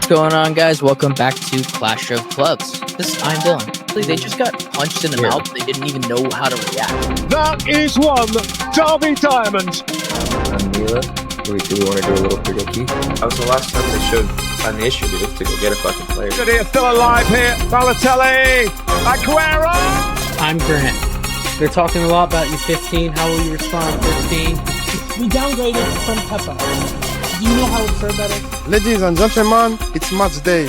What's going on, guys? Welcome back to Clash of Clubs. I'm Dylan. They just got punched in the mouth. They didn't even know how to react. That is one Derby Diamond. I'm Mila. Do we want to do a little prediction? That was the last time they showed an initiative to go get a fucking player. City is still alive here. Balotelli, Aguero. I'm Grant. They're talking a lot about you 15. How will you respond 15? We downgraded from Peppa. Do you know how absurd that is? Ladies and gentlemen, it's match day.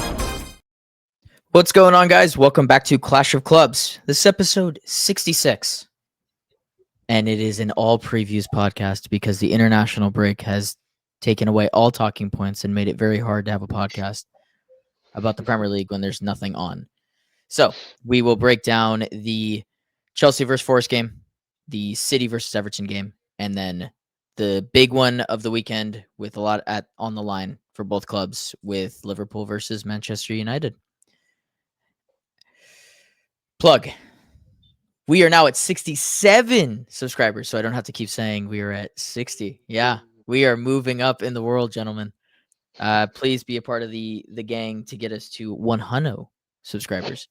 What's going on, guys? Welcome back to Clash of Clubs. This is episode 66. And it is an all previews podcast because the international break has taken away all talking points and made it very hard to have a podcast about the Premier League when there's nothing on. So we will break down the Chelsea versus Forest game, the City versus Everton game, and then the big one of the weekend with a lot on the line for both clubs with Liverpool versus Manchester United. Plug. We are now at 67 subscribers, so I don't have to keep saying we are at 60. Yeah, we are moving up in the world, gentlemen. Please be a part of the gang to get us to 100 subscribers.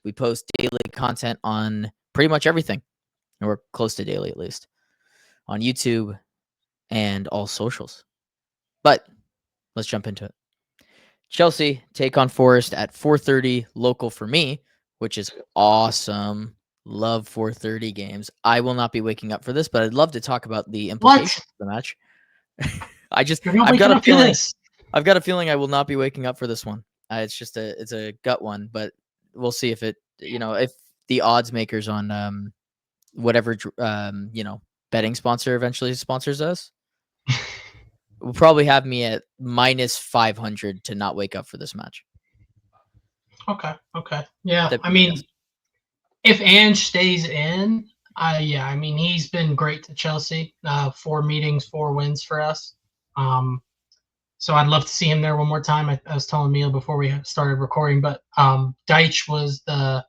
We post daily content on pretty much everything, or close to daily at least, on YouTube and all socials. But let's jump into it. Chelsea take on Forest at 4:30 local for me, which is awesome. Love 4:30 games. I will not be waking up for this, but I'd love to talk about the implications of the match. I've got a feeling I will not be waking up for this one. It's a gut one, but we'll see if if the odds makers on whatever betting sponsor eventually sponsors us will probably have me at minus 500 to not wake up for this match. Okay. Yeah, I mean, if Ange stays in, he's been great to Chelsea. 4 meetings, 4 wins for us. So I'd love to see him there one more time. I was telling Mia before we started recording, but Deitch was the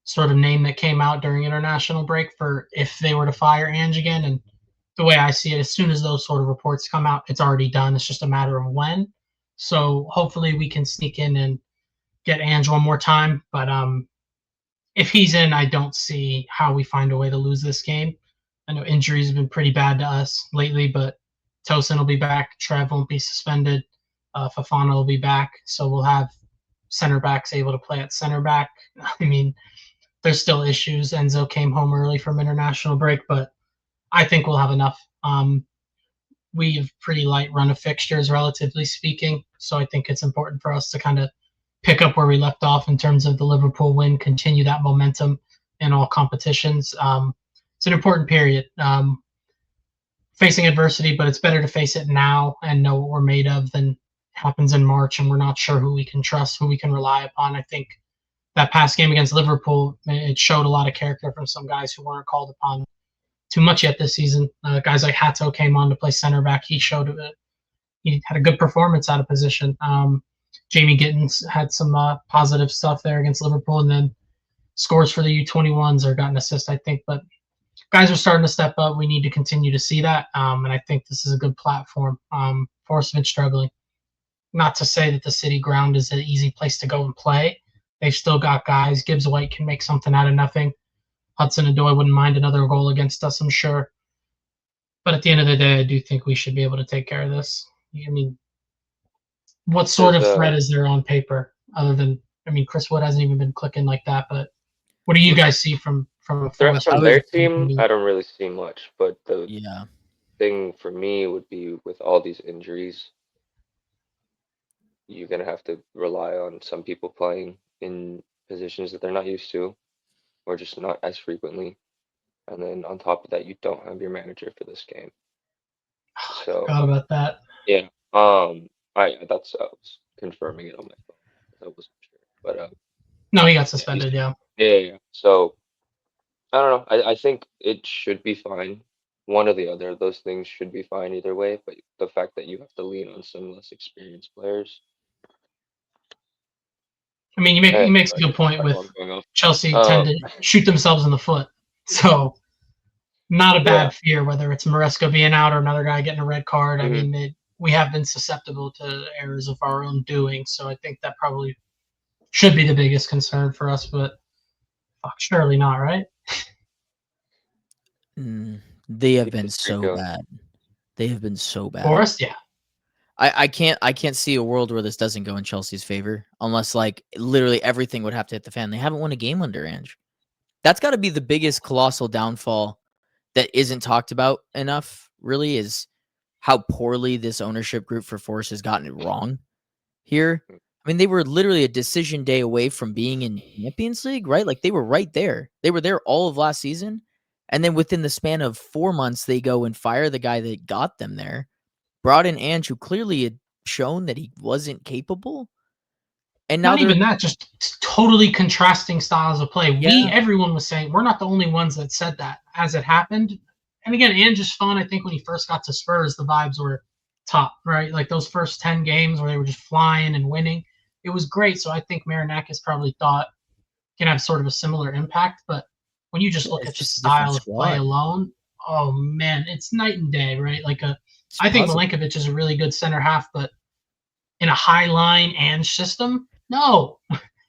sort of name that came out during international break for if they were to fire Ange again. And the way I see it, as soon as those sort of reports come out, it's already done. It's just a matter of when. So hopefully we can sneak in and get Ange one more time. But if he's in, I don't see how we find a way to lose this game. I know injuries have been pretty bad to us lately, but Tosin will be back. Trev won't be suspended. Fofana will be back. So we'll have center backs able to play at center back. I mean, there's still issues. Enzo came home early from international break, but I think we'll have enough. We have pretty light run of fixtures, relatively speaking. So I think it's important for us to kind of pick up where we left off in terms of the Liverpool win, continue that momentum in all competitions. It's an important period. Facing adversity, but it's better to face it now and know what we're made of than happens in March and we're not sure who we can trust, who we can rely upon. I think that past game against Liverpool, it showed a lot of character from some guys who weren't called upon too much yet this season. Guys like Hato came on to play center back. He showed it. He had a good performance out of position. Jamie Gittins had some positive stuff there against Liverpool, and then scores for the U21s or got an assist, I think. But guys are starting to step up. We need to continue to see that, and I think this is a good platform. Forest have been struggling. Not to say that the City ground is an easy place to go and play. They've still got guys. Gibbs White can make something out of nothing. Hudson-Odoi wouldn't mind another goal against us, I'm sure. But at the end of the day, I do think we should be able to take care of this. I mean, what sort of threat is there on paper other than, Chris Wood hasn't even been clicking like that, but what do you guys see from a threat from their team? I don't really see much, but the thing for me would be with all these injuries, you're going to have to rely on some people playing in positions that they're not used to or just not as frequently. And then on top of that, you don't have your manager for this game. So I forgot about that. Yeah. I was confirming it on my phone. I wasn't sure. But no, he got suspended, yeah. Yeah. So I don't know. I think it should be fine. One or the other of those things should be fine either way. But the fact that you have to lean on some less experienced players. He makes a good point with Chelsea tend to shoot themselves in the foot. So not a bad fear, whether it's Maresca being out or another guy getting a red card. Mm-hmm. we have been susceptible to errors of our own doing. So I think that probably should be the biggest concern for us, but surely not, right? They have Keep been the streak so going. bad. They have been so bad. Forest, yeah. I can't see a world where this doesn't go in Chelsea's favor unless like literally everything would have to hit the fan. They haven't won a game under Ange. That's got to be the biggest colossal downfall that isn't talked about enough, really, is how poorly this ownership group for Forest has gotten it wrong here. I mean, they were literally a decision day away from being in Champions League, right? Like they were right there. They were there all of last season. And then within the span of 4 months, they go and fire the guy that got them there. Brought in Ange, who clearly had shown that he wasn't capable. And now not even that, just totally contrasting styles of play. Yeah. Everyone was saying, we're not the only ones that said that as it happened. And again, Ange is fun. I think when he first got to Spurs, the vibes were top, right? Like those first 10 games where they were just flying and winning. It was great. So I think Marinakis probably thought can have sort of a similar impact. But when you just look at just style of play alone, oh man, it's night and day, right? Like I think Milenkovic is a really good center half, but in a high line Ange system, no,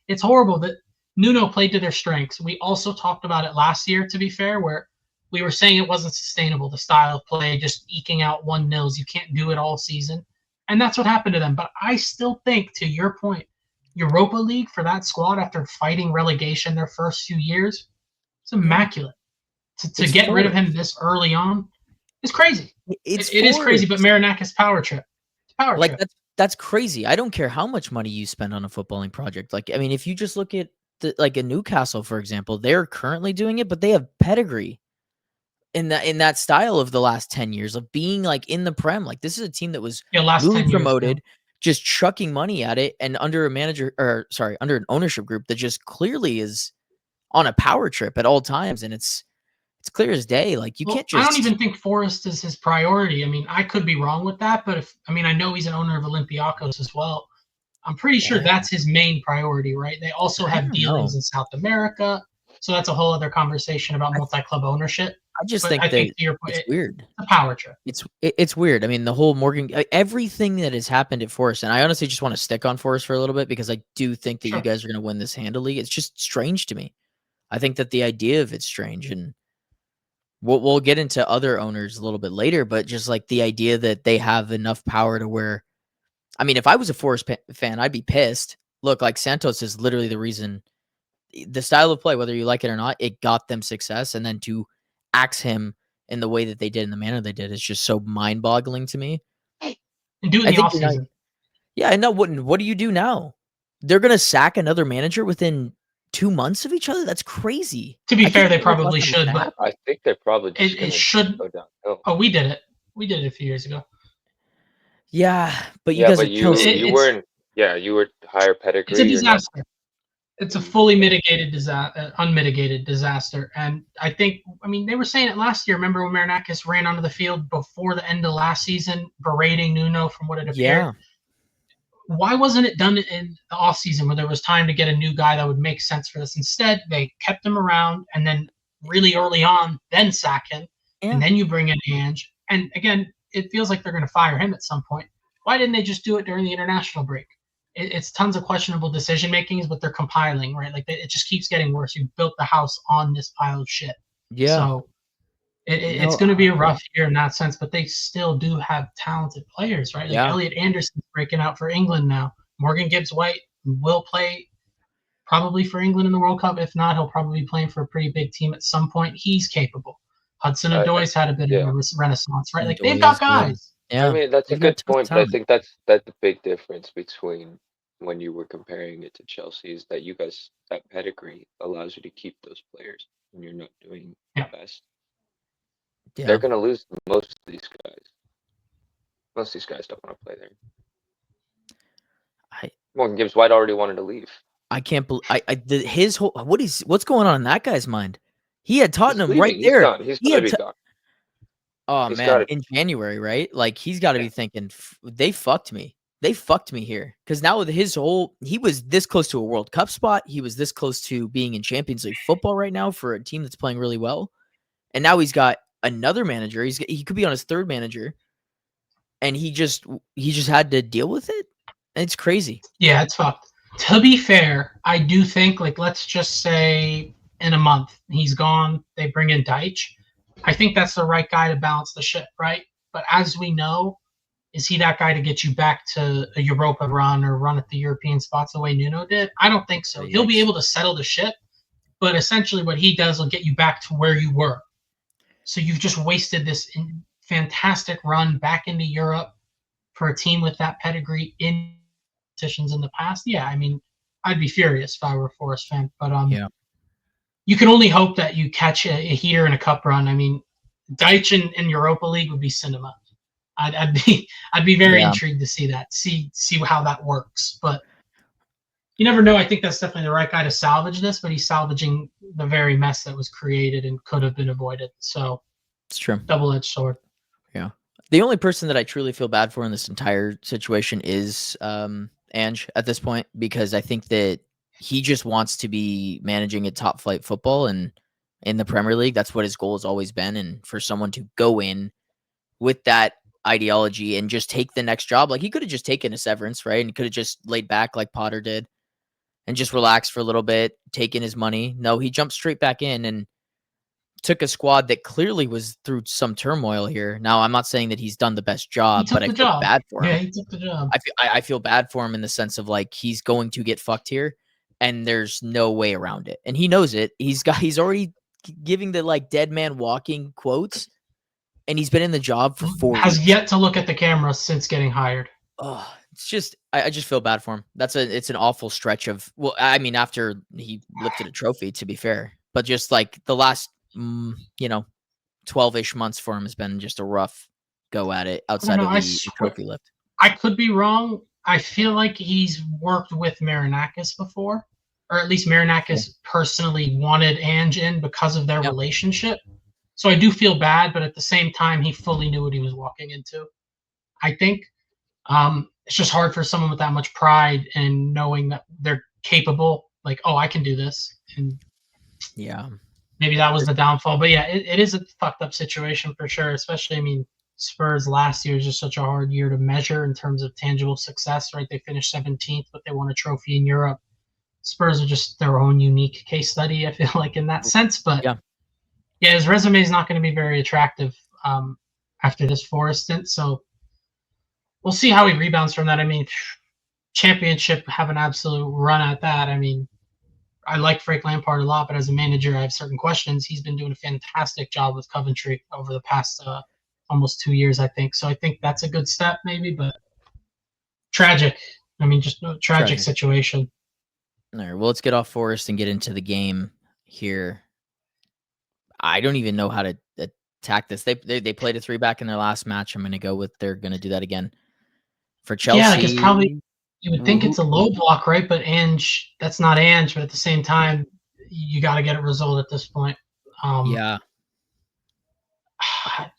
it's horrible that Nuno played to their strengths. We also talked about it last year, to be fair, where we were saying it wasn't sustainable, the style of play, just eking out 1-0s. You can't do it all season. And that's what happened to them. But I still think, to your point, Europa League for that squad after fighting relegation their first few years, it's immaculate. To get rid of him this early on is crazy. It is crazy, but Marinakis power trip. Power trip. That's crazy. I don't care how much money you spend on a footballing project. Like, I mean, if you just look at like a Newcastle, for example, they're currently doing it, but they have pedigree in that style of the last 10 years of being like in the Prem. Like this is a team that was newly promoted, just chucking money at it, and under an ownership group that just clearly is on a power trip at all times, and it's clear as day. Like you can't just. I don't even think Forest is his priority. I mean, I could be wrong with that, but I know he's an owner of Olympiacos as well. I'm pretty sure that's his main priority, right? They also have dealings in South America, so that's a whole other conversation about multi-club ownership. I think to your point, it's weird. A power trip. It's weird. I mean, the whole Morgan, everything that has happened at Forest, and I honestly just want to stick on Forest for a little bit because I do think that you guys are going to win this handily. It's just strange to me. I think that the idea of it's strange, and we'll get into other owners a little bit later, but just like the idea that they have enough power to where, I mean, if I was a Forest fan, I'd be pissed. Look, like Santos is literally the reason, the style of play, whether you like it or not, it got them success. And then to axe him in the way that they did, in the manner they did, is just so mind-boggling to me. And do it in the offseason. Yeah, I know. What do you do now? They're going to sack another manager within 2 months of each other? That's crazy. To be fair, they probably should, but I think they're probably just it should go downhill. Oh, we did it. We did it a few years ago. Yeah, but you guys you weren't. Yeah, you were higher pedigree. It's a disaster. It's a fully mitigated disaster, unmitigated disaster. And I think, they were saying it last year. Remember when Marinakis ran onto the field before the end of last season, berating Nuno from what it appeared? Yeah. Why wasn't it done in the offseason where there was time to get a new guy that would make sense for this? Instead, they kept him around and then really early on, then sack him. Yeah. And then you bring in Ange. And again, it feels like they're going to fire him at some point. Why didn't they just do it during the international break? It's tons of questionable decision makings, but they're compiling, right? Like it just keeps getting worse. You built the house on this pile of shit. Yeah. So it's going to be a rough year in that sense, but they still do have talented players, right? Like Elliot Anderson's breaking out for England now. Morgan Gibbs-White will play probably for England in the World Cup. If not, he'll probably be playing for a pretty big team at some point. He's capable. Hudson-Odoi's had a bit of a renaissance, right? Like they've got guys. Yeah. I mean, that's a good point, but I think that's the big difference between when you were comparing it to Chelsea is that you guys, that pedigree allows you to keep those players when you're not doing the best. Yeah. They're going to lose most of these guys. Most of these guys don't want to play there. Morgan Gibbs-White already wanted to leave. I can't believe his whole what's going on in that guy's mind? He had Tottenham right there. He's going to be gone. Oh man, in January, right? Like he's got to be thinking, they fucked me. They fucked me here. Because now with his he was this close to a World Cup spot. He was this close to being in Champions League football right now for a team that's playing really well. And now he's got another manager. He could be on his third manager. and he just had to deal with it. It's crazy. Yeah, it's fucked. To be fair, I do think, like, let's just say in a month he's gone, they bring in Deitch. I think that's the right guy to balance the ship, right? But as we know, is he that guy to get you back to a Europa run or run at the European spots the way Nuno did? I don't think so. He'll be able to settle the ship, but essentially what he does will get you back to where you were. So you've just wasted this fantastic run back into Europe for a team with that pedigree in competitions in the past. Yeah, I mean, I'd be furious if I were a Forest fan, but you can only hope that you catch a heater in a cup run. I mean, Deitch in Europa League would be cinema. I'd be very intrigued to see that, see how that works. But you never know. I think that's definitely the right guy to salvage this, but he's salvaging the very mess that was created and could have been avoided. So it's true. Double-edged sword. Yeah. The only person that I truly feel bad for in this entire situation is Ange at this point, because I think that he just wants to be managing a top flight football and in the Premier League. That's what his goal has always been. And for someone to go in with that ideology and just take the next job, like he could have just taken a severance, right? And could have just laid back like Potter did and just relaxed for a little bit, taken his money. No, he jumped straight back in and took a squad that clearly was through some turmoil here. Now, I'm not saying that he's done the best job, but I feel bad for him. Yeah, he took the job. I feel bad for him in the sense of like he's going to get fucked here, and there's no way around it, and he knows it. He's already giving the like dead man walking quotes, and he's been in the job for 4 Has weeks. yet to look at the camera since getting hired. Oh, it's just I just feel bad for him. It's an awful stretch of, well, I mean, after he lifted a trophy, to be fair, but just like the last 12-ish months for him has been just a rough go at it outside of the trophy lift. I could be wrong. I feel like he's worked with Marinakis before, or at least Marinakis personally wanted Ange in because of their relationship. So I do feel bad, but at the same time, he fully knew what he was walking into. I think it's just hard for someone with that much pride and knowing that they're capable, like, oh, I can do this. And yeah, maybe that was the downfall. But yeah, it is a fucked up situation for sure, especially, I mean, Spurs last year is just such a hard year to measure in terms of tangible success, right? They finished 17th, but they won a trophy in Europe. Spurs are just their own unique case study, I feel like, in that sense. But yeah, his resume is not going to be very attractive after this Forest stint. So we'll see how he rebounds from that. I mean, championship, have an absolute run at that. I mean, I like Frank Lampard a lot, but as a manager, I have certain questions. He's been doing a fantastic job with Coventry over the past almost 2 years, I think. So I think that's a good step, maybe, but tragic. I mean, just a tragic situation. All right, well, let's get off Forest and get into the game here. I don't even know how to attack this. They played a 3-back in their last match. I'm going to go with they're going to do that again. For Chelsea, yeah, because probably you would think it's a low block, right? But Ange, that's not Ange. But at the same time, you got to get a result at this point. Yeah.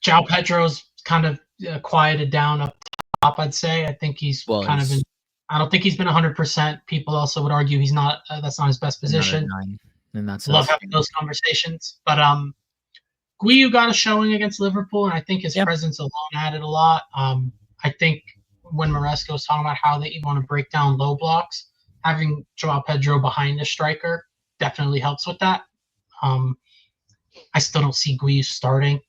João Pedro's kind of quieted down up top, I'd say. I think he's kind of been. I don't think he's been 100%. People also would argue he's not. That's not his best position. And that's love having those conversations. But Guiu got a showing against Liverpool, and I think his presence alone added a lot. I think when Maresca was talking about how they want to break down low blocks, having João Pedro behind the striker definitely helps with that. I still don't see Guiu starting.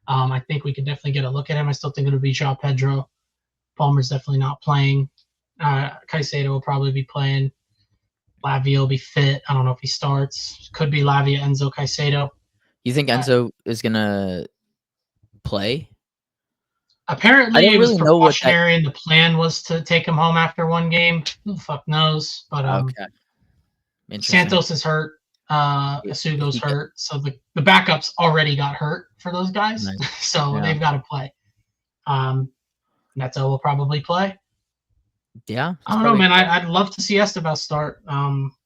I think we could definitely get a look at him. I still think it'll be João Pedro. Palmer's definitely not playing. Caicedo will probably be playing. Lavia will be fit. I don't know if he starts. Could be Lavia, Enzo, Caicedo. You think Enzo is going to play? Apparently, it was precautionary, and the plan was to take him home after one game. Who the fuck knows? But Santos is hurt. Asugo's hurt. So the backups already got hurt for those guys. Nice. So they've got to play. Neto will probably play. Yeah. I don't know, man. I'd love to see Esteban start,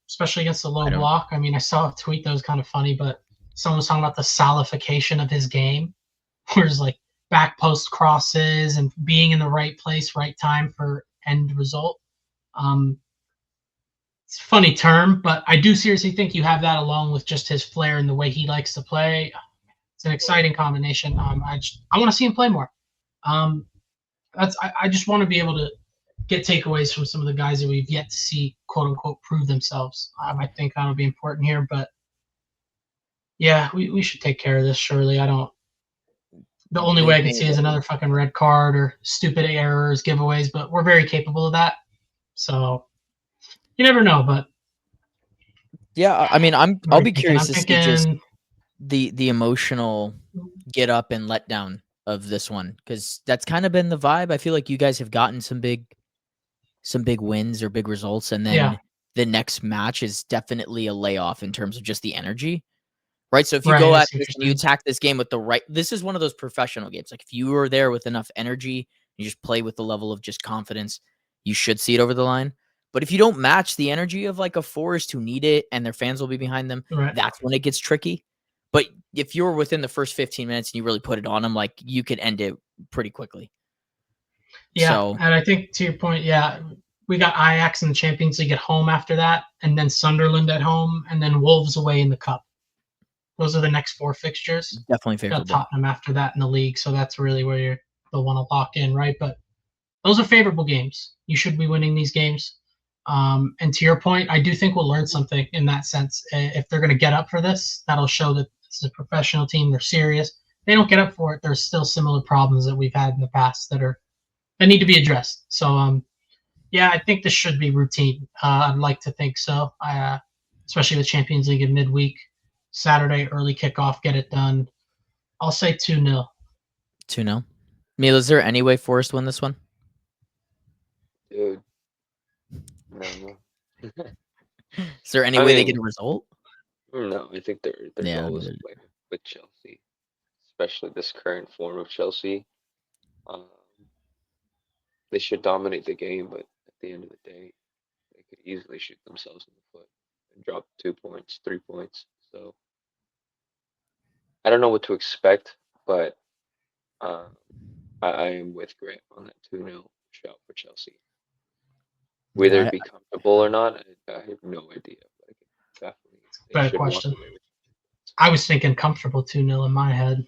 especially against the low block. I mean, I saw a tweet that was kind of funny, but someone was talking about the salification of his game, where it's like back post crosses and being in the right place, right time for end result. It's a funny term, but I do seriously think you have that along with just his flair and the way he likes to play. It's an exciting combination. I want to see him play more. I just want to be able to get takeaways from some of the guys that we've yet to see, quote unquote, prove themselves. I think that'll be important here. But yeah, we should take care of this. Surely, I don't. The only way I could see is another fucking red card or stupid errors, giveaways. But we're very capable of that. So you never know. But yeah, I mean, I'll be curious to see just thinking the emotional get up and let down of this one, because that's kind of been the vibe. I feel like you guys have gotten some big wins or big results, and then the next match is definitely a layoff in terms of just the energy, right? So if you go at this and you attack this game with the right, this is one of those professional games. Like if you are there with enough energy, you just play with the level of just confidence, you should see it over the line. But if you don't match the energy of like a Forest who need it and their fans will be behind them, that's when it gets tricky. But if you're within the first 15 minutes and you really put it on them, like you could end it pretty quickly. Yeah, so, and I think to your point, we got Ajax in the Champions League at home after that, and then Sunderland at home, and then Wolves away in the Cup. Those are the next 4 fixtures. Definitely favorable. Got Tottenham after that in the league, so that's really where they'll want to lock in, right? But those are favorable games. You should be winning these games. And to your point, I do think we'll learn something in that sense. If they're going to get up for this, that'll show that this is a professional team. They're serious. If they don't get up for it, there's still similar problems that we've had in the past that need to be addressed. So, yeah, I think this should be routine. I'd like to think so. Especially with Champions League in midweek, Saturday early kickoff, get it done. I'll say 2-0. 2-0. Mila, is there any way Forest win this one? Dude. No. Is there any way they get a result? No, I think their goal is to play with Chelsea, especially this current form of Chelsea. They should dominate the game, but at the end of the day, they could easily shoot themselves in the foot and drop 2 points, 3 points. So I don't know what to expect, but I am with Grant on that 2-0 shot for Chelsea. Whether it be comfortable or not, I have no idea. But definitely, better question. I was thinking comfortable 2-0 in my head.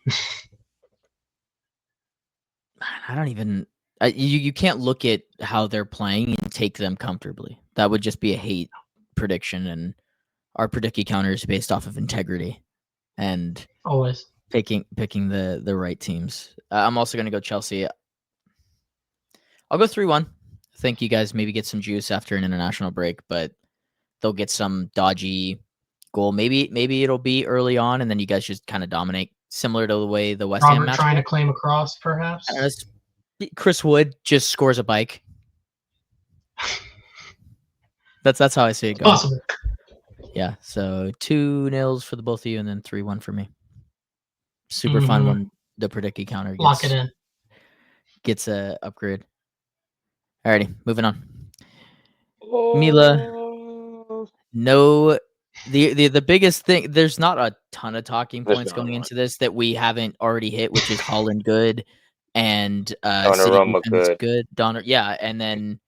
I don't even. You can't look at how they're playing and take them comfortably. That would just be a hate prediction, and our predicky counter is based off of integrity and always picking the right teams. I'm also going to go Chelsea. I'll go 3-1. I think you guys maybe get some juice after an international break, but they'll get some dodgy goal. Maybe it'll be early on, and then you guys just kind of dominate, similar to the way the West Ham match. Trying to claim a cross, perhaps. Chris Wood just scores a bike. That's how I see it going. Possible. Yeah, so 2-0 for the both of you, and then 3-1 for me. Super fun when the predicky counter lock it in. Gets a upgrade. Alrighty, moving on. Mila, no, the biggest thing. There's not a ton of talking points going into this that we haven't already hit, which is Holland good and Donnarumma good. Yeah, and then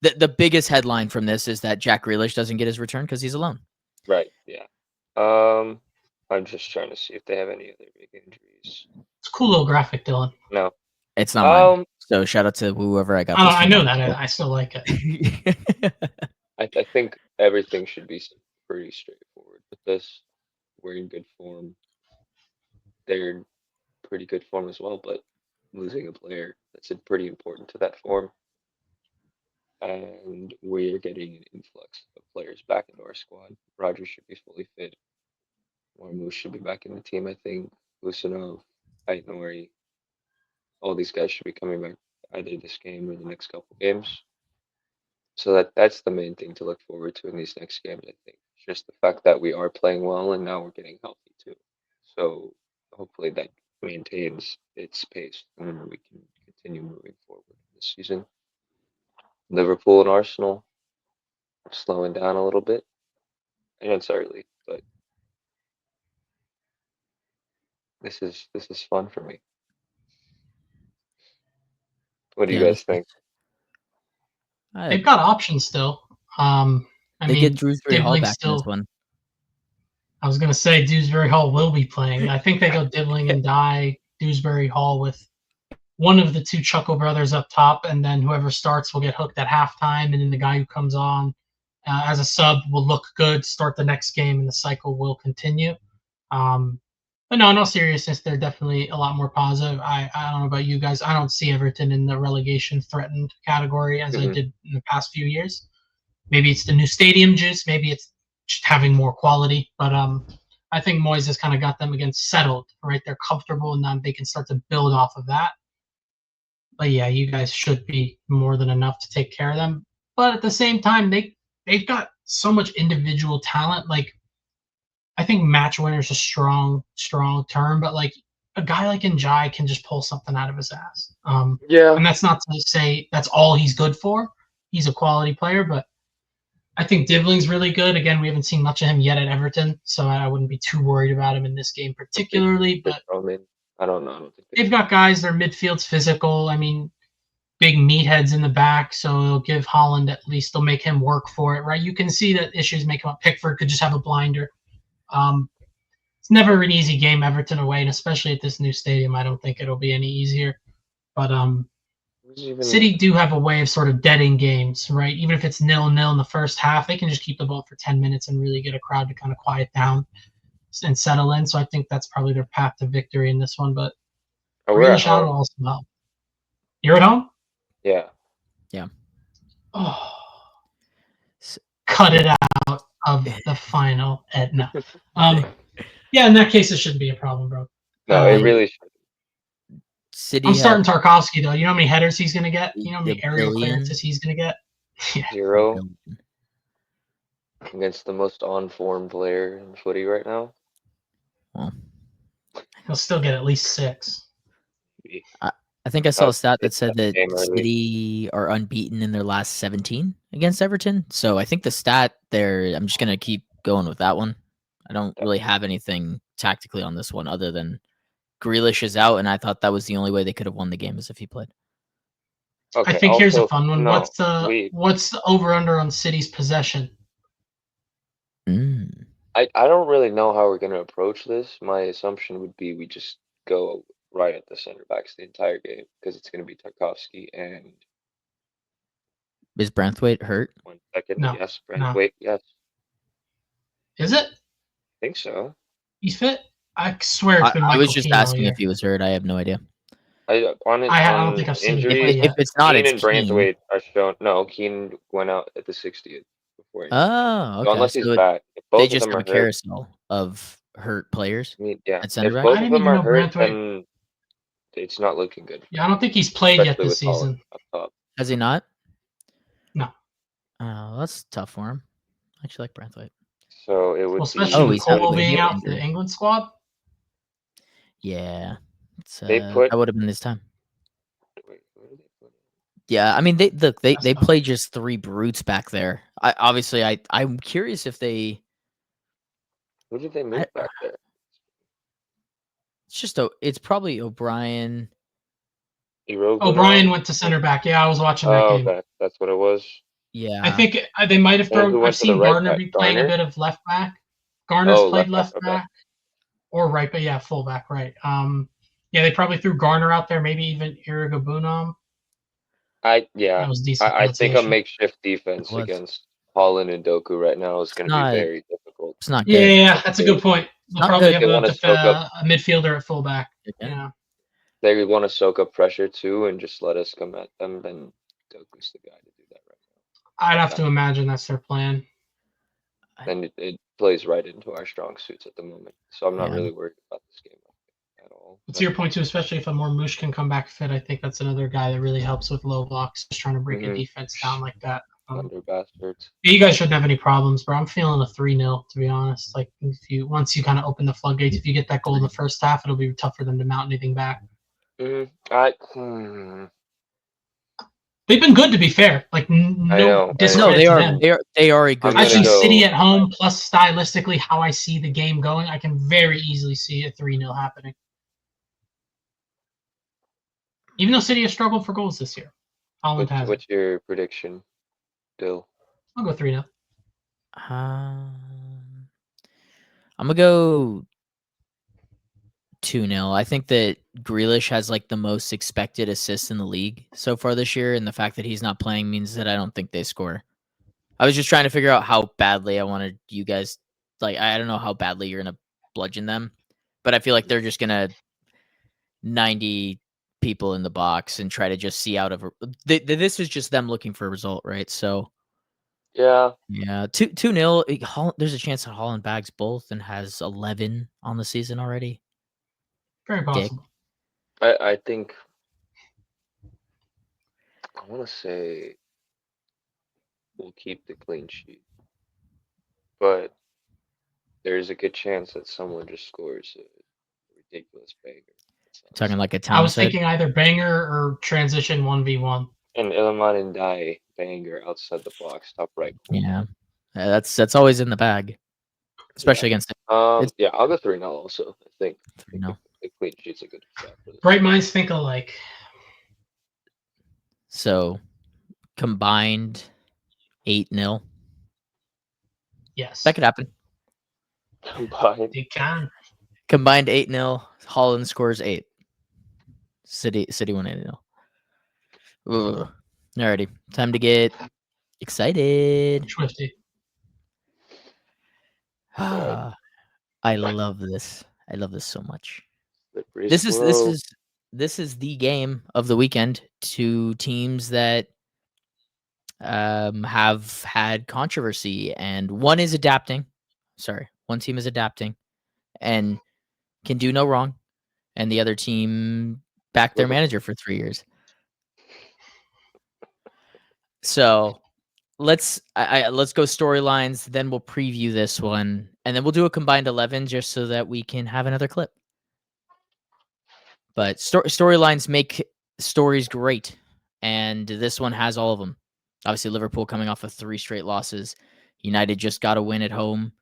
the biggest headline from this is that Jack Grealish doesn't get his return because he's alone. Right. Yeah. I'm just trying to see if they have any other big injuries. It's a cool little graphic, Dylan. No, it's not mine. So shout out to whoever I got. I know that. I still like it. I think everything should be pretty straightforward with this. We're in good form. They're in pretty good form as well, but losing a player, that's pretty important to that form. And we're getting an influx of players back into our squad. Roger should be fully fit. Marmoush should be back in the team, I think. Lucinov, Aitnori, all these guys should be coming back either this game or the next couple games. So that's the main thing to look forward to in these next games, I think. It's just the fact that we are playing well and now we're getting healthy too. So hopefully that maintains its pace and we can continue moving forward this season. Liverpool and Arsenal slowing down a little bit. And it's early, but this is fun for me. What do you guys think? They've got options still. They get Dewsbury Hall back in this one. I was going to say Dewsbury Hall will be playing. I think they go Dibbling and Dye, Dewsbury Hall with one of the two Chuckle brothers up top, and then whoever starts will get hooked at halftime, and then the guy who comes on as a sub will look good, start the next game, and the cycle will continue. But no, in all seriousness, they're definitely a lot more positive. I don't know about you guys. I don't see Everton in the relegation threatened category as I did in the past few years. Maybe it's the new stadium juice. Maybe it's just having more quality. But I think Moyes has kind of got them against settled, right? They're comfortable, and then they can start to build off of that. But yeah, you guys should be more than enough to take care of them. But at the same time, they've got so much individual talent. Like, I think match winner is a strong term, but like a guy like Njai can just pull something out of his ass. And that's not to say that's all he's good for. He's a quality player, but I think Dibling's really good. Again, we haven't seen much of him yet at Everton, so I wouldn't be too worried about him in this game particularly. But I don't know. I don't think they've got guys. Their midfield's physical. I mean, big meatheads in the back, so it'll give Holland at least. They'll make him work for it, right? You can see that issues may come up. Pickford could just have a blinder. It's never an easy game, Everton away, and especially at this new stadium, I don't think it'll be any easier. But City do have a way of sort of deading games, right? Even if it's 0-0 in the first half, they can just keep the ball for 10 minutes and really get a crowd to kind of quiet down and settle in. So I think that's probably their path to victory in this one. But really shout out also help. You're at home? Yeah. Oh, cut it out of the final, Edna. Yeah, in that case, it shouldn't be a problem, bro. No, it really should. City I'm starting Tarkovsky, though. You know how many headers he's going to get? You know how many aerial clearances he's going to get? Yeah. 0 against the most on-form player in footy right now. Well, he'll still get at least 6. I think I saw a stat that said that City are unbeaten in their last 17 against Everton. So I think the stat there, I'm just going to keep going with that one. I don't really have anything tactically on this one other than Grealish is out, and I thought that was the only way they could have won the game is if he played. Okay, I think here's a fun one. What's the over-under on City's possession? I don't really know how we're going to approach this. My assumption would be we just go right at the center backs the entire game because it's going to be Tarkovsky and... Is Branthwaite hurt? 1 second. No, yes, Branthwaite, yes. Is it? I think so. He's fit? I swear it's been I Michael was just Keane asking all if he was hurt. I have no idea. I don't think I've seen injury. If it's not, Keane it's and Branthwaite are shown. No, Keane went out at the 60th. Before Oh, okay. So unless he's back, if both they of just them have are a carousel of hurt players. I mean, yeah. At center If back? both I of didn't them even are know hurt, Branthwaite- then it's not looking good. Yeah, I don't think he's played yet this season. Up top. Has he not? No. Oh, that's tough for him. I actually like Branthwaite. So it would especially be... with Cole being out for the England squad. Yeah. They put... that would have been this time. Yeah, I mean they play just 3 brutes back there. I'm curious if they... Who did they move back there? It's probably O'Brien. O'Brien went to center back. Yeah, I was watching that game. Okay. That's what it was. Yeah. I think they might have thrown... I've seen Garner be playing a bit of left back. Garner's played left back. Or right, but yeah, full back, right. Yeah, they probably threw Garner out there, maybe even Irigabunam. I think a makeshift defense against Holland and Doku right now is going to be very difficult. It's not good. Yeah, that's a good point. They'll probably have a midfielder at fullback. Yeah. They want to soak up pressure too and just let us come at them. Then Doku's the guy to do that right now. I'd have to imagine that's their plan. And it plays right into our strong suits at the moment. So I'm not really worried about this game at all. To your point too, especially if a more Moosh can come back fit, I think that's another guy that really helps with low blocks, just trying to break a defense down like that. Under bastards. You guys shouldn't have any problems, bro. I'm feeling a 3-0, to be honest. Like once you kind of open the floodgates, if you get that goal in the first half, it'll be tough for them to mount anything back. They've been good, to be fair. Like no discredit to them. They are a good. Actually, City at home, plus stylistically how I see the game going, I can very easily see a 3-0 happening. Even though City has struggled for goals this year, Holland has. What's your prediction, Dill? I'll go 3-0. I'm gonna go 2-0. I think that Grealish has like the most expected assists in the league so far this year, and the fact that he's not playing means that I don't think they score. I was just trying to figure out how badly I wanted you guys. Like, I don't know how badly you're gonna bludgeon them, but I feel like they're just gonna 90 people in the box and try to just see out of. This is just them looking for a result, right? So Yeah. 2-0. There's a chance that Holland bags both and has 11 on the season already. Very possible. I think I want to say we'll keep the clean sheet, but there's a good chance that someone just scores a ridiculous banger. Talking like a I town was said. thinking either banger or transition 1v1. An Illiman and Die banger outside the box, top right corner. Yeah, that's always in the bag, especially against. Yeah, I'll go 3-0 also. I think 3-0. the clean sheet's a good shot for this. Bright minds think alike. So combined 8-0. Yes. That could happen. Combined. It can. Combined 8-0. Holland scores 8. City won 8-0. Alrighty. Time to get excited. Swifty. I love this. I love this so much. Slippery This slope. is the game of the weekend. Two teams that have had controversy, and one is adapting. Sorry, one team is adapting and can do no wrong, and the other team backed their manager for 3 years. So let's go storylines, then we'll preview this one, and then we'll do a combined 11 just so that we can have another clip. But storylines make stories great, and this one has all of them. Obviously, Liverpool coming off of 3 straight losses. United just got a win at home.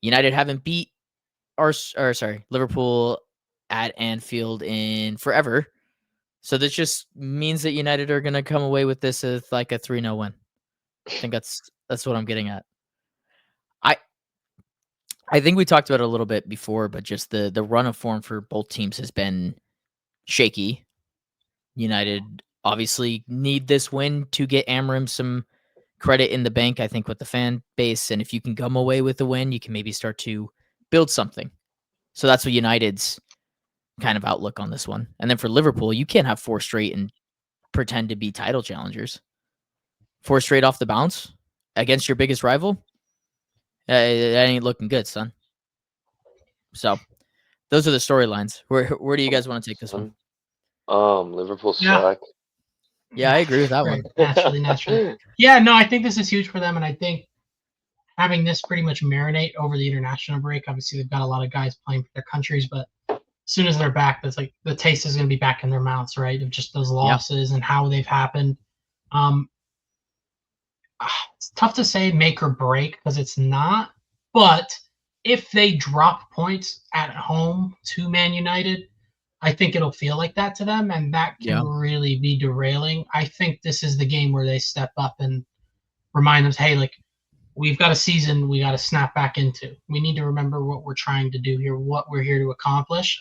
United haven't beat Liverpool at Anfield in forever. So this just means that United are going to come away with this as like a 3-0 win. I think that's what I'm getting at. I think we talked about it a little bit before, but just the run of form for both teams has been shaky. United obviously need this win to get Amorim some credit in the bank, I think, with the fan base. And if you can come away with a win, you can maybe start to build something. So that's what United's kind of outlook on this one. And then for Liverpool, you can't have 4 straight and pretend to be title challengers. 4 straight off the bounce against your biggest rival. That ain't looking good, son. So those are the storylines. Where do you guys want to take this one? Liverpool suck. Yeah, I agree with that one. Naturally. Yeah, no, I think this is huge for them, and I think having this pretty much marinate over the international break. Obviously, they've got a lot of guys playing for their countries, but as soon as they're back, that's like the taste is going to be back in their mouths, right? Of just those losses and how they've happened. It's tough to say make or break because it's not. But if they drop points at home to Man United, I think it'll feel like that to them, and that can really be derailing. I think this is the game where they step up and remind them, hey, like, we've got a season we got to snap back into. We need to remember what we're trying to do here, what we're here to accomplish.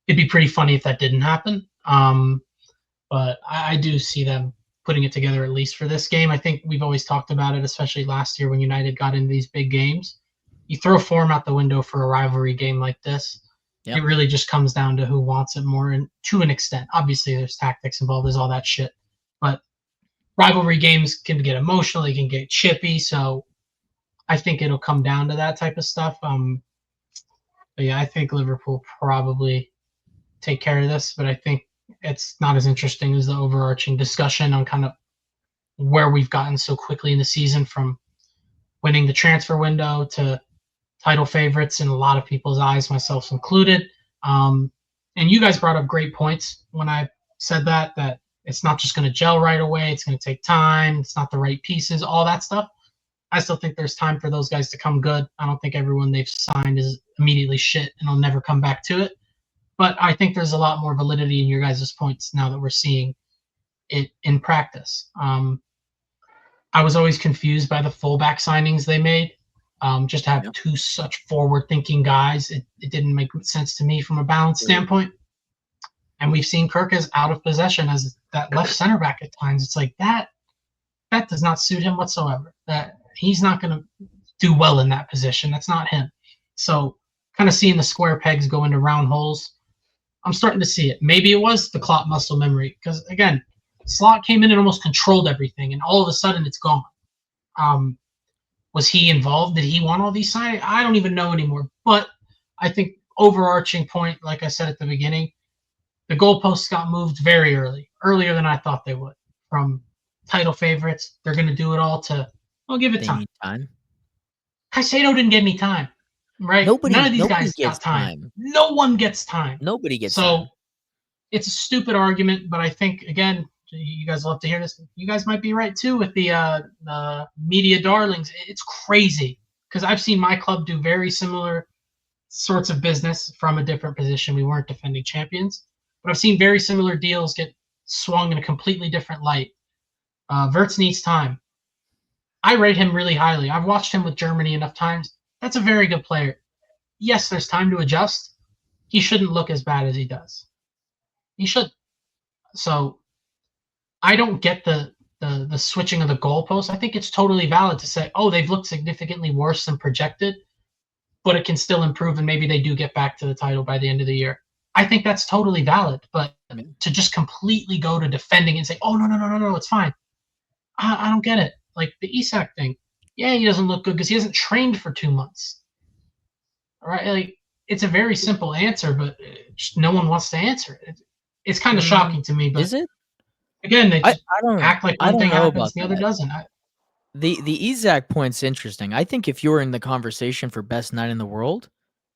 It'd be pretty funny if that didn't happen. But I do see them putting it together at least for this game. I think we've always talked about it, especially last year when United got into these big games. You throw form out the window for a rivalry game like this. It really just comes down to who wants it more, and to an extent. Obviously, there's tactics involved. There's all that shit. But rivalry games can get emotional. They can get chippy. So I think it'll come down to that type of stuff. But yeah, I think Liverpool probably take care of this. But I think it's not as interesting as the overarching discussion on kind of where we've gotten so quickly in the season, from winning the transfer window to title favorites in a lot of people's eyes, myself included. And you guys brought up great points when I said that it's not just going to gel right away. It's going to take time. It's not the right pieces, all that stuff. I still think there's time for those guys to come good. I don't think everyone they've signed is immediately shit and will never come back to it. But I think there's a lot more validity in your guys' points now that we're seeing it in practice. I was always confused by the fullback signings they made. Just to have two such forward-thinking guys, it didn't make sense to me from a balance standpoint. And we've seen Kirk as out of possession as that left center back at times. It's like that does not suit him whatsoever. That he's not going to do well in that position. That's not him. So kind of seeing the square pegs go into round holes, I'm starting to see it. Maybe it was the Klopp muscle memory because, again, Slot came in and almost controlled everything, and all of a sudden it's gone. Was he involved? Did he want all these signings? I don't even know anymore. But I think overarching point, like I said at the beginning, the goalposts got moved very early, earlier than I thought they would. From title favorites, they're going to do it all to, I'll give it time. Caicedo didn't get any time, right? None of these guys got time. No one gets time. Nobody gets time. So it's a stupid argument, but I think, again, you guys love to hear this. You guys might be right, too, with the media darlings. It's crazy because I've seen my club do very similar sorts of business from a different position. We weren't defending champions, but I've seen very similar deals get swung in a completely different light. Wirtz needs time. I rate him really highly. I've watched him with Germany enough times. That's a very good player. Yes, there's time to adjust. He shouldn't look as bad as he does. He should. So I don't get the switching of the goalposts. I think it's totally valid to say, oh, they've looked significantly worse than projected, but it can still improve and maybe they do get back to the title by the end of the year. I think that's totally valid, but to just completely go to defending and say, oh, no, it's fine. I don't get it. Like the Isak thing. Yeah, he doesn't look good because he hasn't trained for 2 months. All right, like it's a very simple answer, but just no one wants to answer it. It's kind of shocking to me. But is it? Again, they just I don't act like one thing happens, the other doesn't. The Isak point's interesting. I think if you're in the conversation for best nine in the world,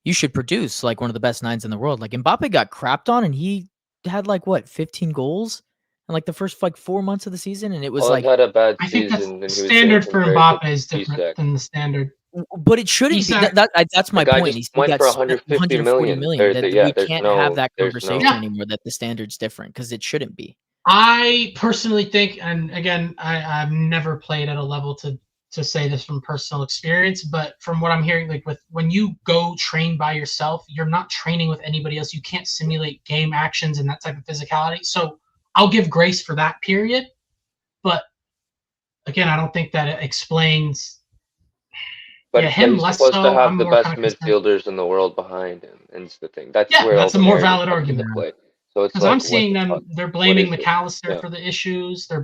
you should produce like one of the best nines in the world. Like Mbappe got crapped on, and he had like 15 goals in like the first 4 months of the season, and it was like had a bad I think season. that's standard for Mbappe is different than the standard. But it shouldn't be. That's my point. He went for 150 million. We can't have that conversation anymore. That the standard's different because it shouldn't be. I personally think, and again, I've never played at a level to say this from personal experience, but from what I'm hearing, like when you go train by yourself, you're not training with anybody else. You can't simulate game actions and that type of physicality. So I'll give grace for that period, but again, I don't think that it explains. But him less supposed to have the best midfielders in the world behind him, and it's the thing. That's where that's a more valid argument. So it's because I'm seeing them, they're blaming McAllister for the issues. They're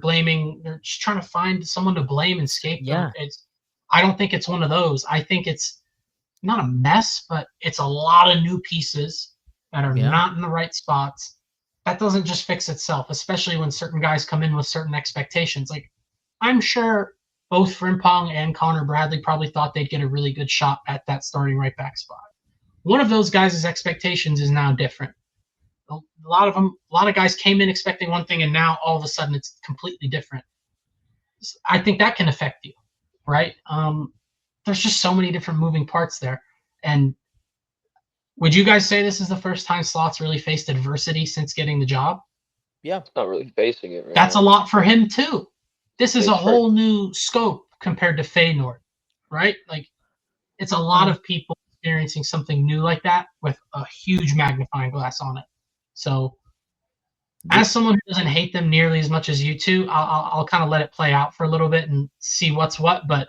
just trying to find someone to blame and scapegoat. I don't think it's one of those. I think it's not a mess, but it's a lot of new pieces that are not in the right spots. That doesn't just fix itself, especially when certain guys come in with certain expectations. Like, I'm sure both Frimpong and Connor Bradley probably thought they'd get a really good shot at that starting right back spot. One of those guys' expectations is now different. A lot of guys came in expecting one thing, and now all of a sudden it's completely different. I think that can affect you, right? There's just so many different moving parts there. And would you guys say this is the first time Slot's really faced adversity since getting the job? Yeah, it's not really facing it right That's now. a lot for him too. This is a whole new scope compared to Feyenoord, right? Like, it's a lot of people experiencing something new like that with a huge magnifying glass on it. So as someone who doesn't hate them nearly as much as you two, I'll kind of let it play out for a little bit and see what's what. But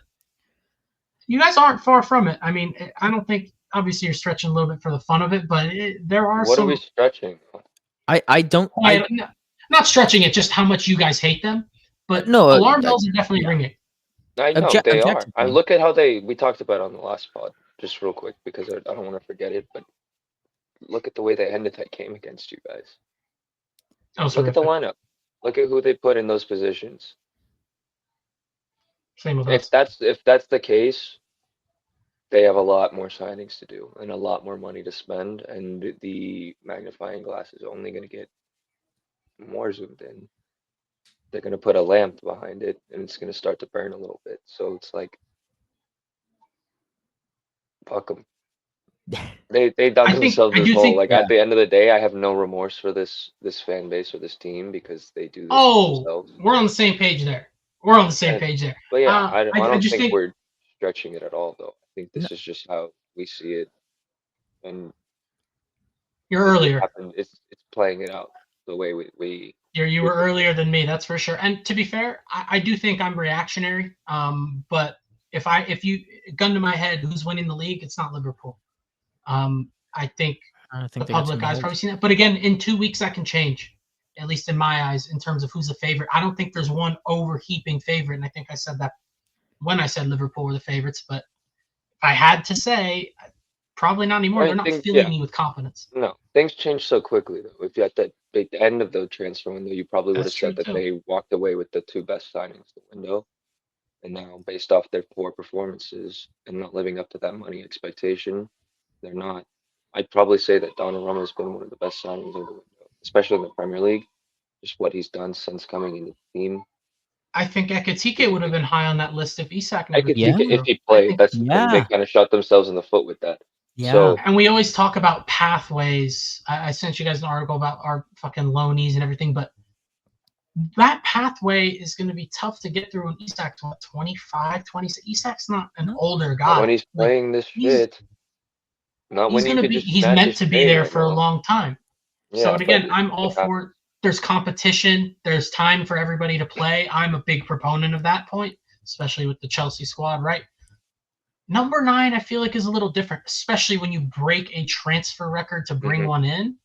you guys aren't far from it. I mean, I don't think, obviously you're stretching a little bit for the fun of it, but there are What are we stretching? I don't. Not stretching it, just how much you guys hate them. But no, alarm bells are definitely ringing. I know they are. I look at how we talked about it on the last pod, just real quick, because I don't want to forget it, but look at the way they ended that game against you guys. Look at the lineup. Look at who they put in those positions. Same with us. If that's the case, they have a lot more signings to do and a lot more money to spend, and the magnifying glass is only going to get more zoomed in. They're going to put a lamp behind it, and it's going to start to burn a little bit. So it's like, fuck them. They dug themselves this hole. Like, at the end of the day, I have no remorse for this fan base or this team because they do this themselves. We're on the same page there. But yeah, I don't think we're stretching it at all, though. I think this is just how we see it, and You're earlier. It's playing it out the way we You were earlier than me, that's for sure. And to be fair, I do think I'm reactionary. But if you gun to my head, who's winning the league? It's not Liverpool. I think the public eyes probably seen that. But again, in 2 weeks that can change, at least in my eyes, in terms of who's the favorite. I don't think there's one overheaping favorite, and I think I said that when I said Liverpool were the favorites. But if I had to say, probably not anymore. They're not filling me with confidence. No, things change so quickly though. If you at that big end of the transfer window, you probably would have said that they walked away with the 2 best signings the window. And now, based off their poor performances and not living up to that money expectation, they're not. I'd probably say that Donnarumma has been one of the best signings of the window, especially in the Premier League. Just what he's done since coming into the team. I think Ekitike would have been high on that list if Isak never if he played. That's they kind of shot themselves in the foot with that. Yeah. So, and we always talk about pathways. I sent you guys an article about our fucking loanees and everything, but that pathway is going to be tough to get through when Isak's 25, 26. Isak's not an older guy. When he's playing this shit. Not when he's meant to be there for a long time. Yeah, so again, I'm all for it. There's competition. There's time for everybody to play. I'm a big proponent of that point, especially with the Chelsea squad, right? Number 9, I feel like, is a little different, especially when you break a transfer record to bring one in.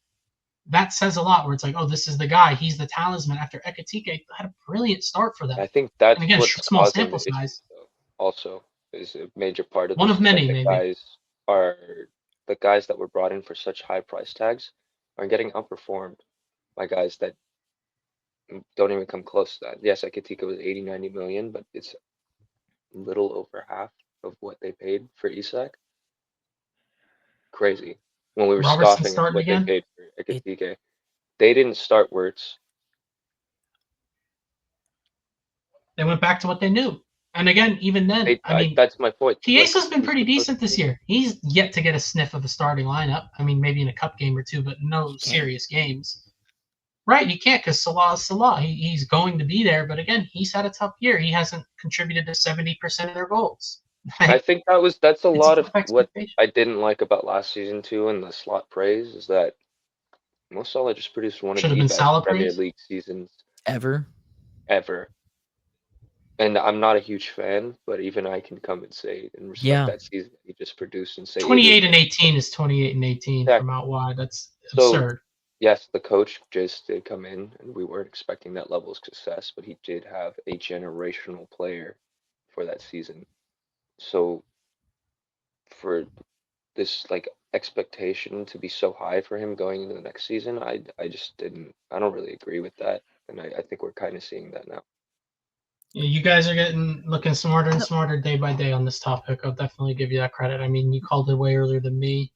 That says a lot, where it's like, oh, this is the guy. He's the talisman. After Ekitike had a brilliant start for them. I think that's and again, small sample size. Also, is a major part of one of many. Maybe guys are the guys that were brought in for such high price tags are getting outperformed by guys that don't even come close to that. Yes, Ekitike was 80-90 million, but it's little over half of what they paid for Isak. Crazy. When we were scoffing at what they paid for Ekitike, they didn't start Wirtz. They went back to what they knew. And again, even then, I mean, that's my point. Chiesa's been pretty decent this year. He's yet to get a sniff of a starting lineup. I mean, maybe in a cup game or two, but no serious games. Right, he can't because Salah is Salah. He's going to be there, but again, he's had a tough year. He hasn't contributed to 70% of their goals. I think that's a lot of what I didn't like about last season too, and the slot praise is that Mo Salah just produced one of the best Premier League seasons ever. And I'm not a huge fan, but even I can come and say and respect that season he just produced and say 28 and 18 is 28 and 18 from out wide. That's absurd. Yes, the coach just did come in, and we weren't expecting that level of success, but he did have a generational player for that season. So for this expectation to be so high for him going into the next season, I don't really agree with that, and I think we're kind of seeing that now. Yeah, you guys are looking smarter and smarter day by day on this topic. I'll definitely give you that credit. I mean, you called it way earlier than me.